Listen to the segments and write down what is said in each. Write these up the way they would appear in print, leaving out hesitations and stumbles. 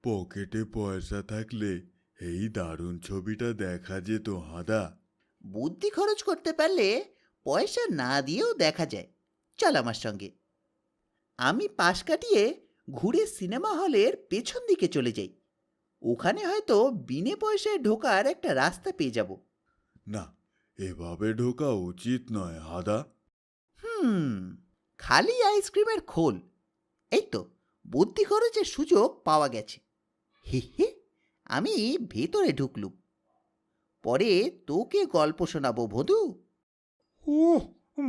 পকেটে পয়সা থাকলে এই দারুণ ছবিটা দেখা যেত হাঁদা। বুদ্ধি খরচ করতে পারলে পয়সা না দিয়েও দেখা যায়। চল আমার সঙ্গে। আমি পাশ কাটিয়ে ঘুরে সিনেমা হলের পেছন দিকে চলে যাই। ওখানে হয়তো বিনে পয়সায় ঢোকার একটা রাস্তা পেয়ে যাব। না, এভাবে ঢোকা উচিত নয় হাঁদা। হুম, খালি আইসক্রিমের খোল। এই তো, বুদ্ধি খরচের সুযোগ পাওয়া গেছে। হে হে, আমি ভেতরে ঢুকলুম। পরে তোকে গল্প শোনাবো ভদু।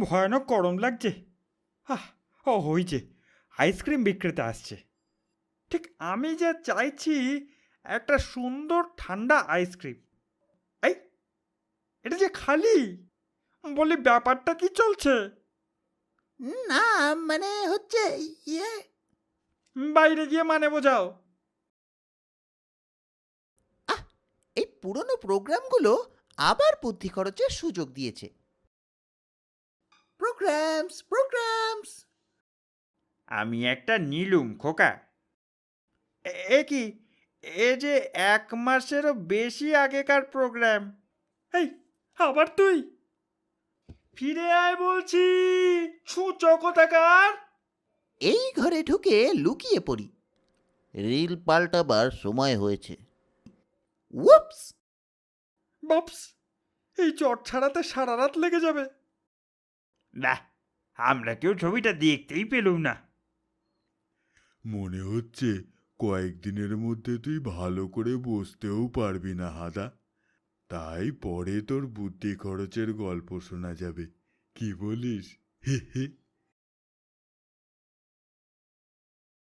ভয়ানক গরম লাগছে। আহ হয়েছে, আইসক্রিম বিক্রেতা আসছে। ঠিক আমি যা চাইছি, একটা সুন্দর ঠান্ডা আইসক্রিম। এই, এটা যে খালি, বলি ব্যাপারটা কি চলছে? না, মানে হচ্ছে ইয়ে। বাইরে গিয়ে মানে বোঝাও। আহ, এই পুরনো প্রোগ্রামগুলো আবার বুদ্ধি খরচের সুযোগ দিয়েছে। Programs programs. আমি একটা নিলুম খোকা। এ কি, এ যে 1 মাসেরও বেশি আগেকার প্রোগ্রাম। এই, আবার তুই ফিরে আয় বলছি, ছুঁচো কোথাকার। এই ঘরে ঢুকে লুকিয়ে পড়ি। রিল পাল্টাবার সময় হয়েছে। উপস। বাপস, এই চট ছাড়াতে সারা রাত লেগে যাবে। না, আমরা কেউ ছবিটা দেখতেই পেলুম না। মনে হচ্ছে কয়েকদিনের মধ্যে তুই ভালো করে বসতেও পারবি না হাঁদা। তাই পরে তোর বুদ্ধি খরচের গল্প শোনা যাবে, কি বলিস? হে হে।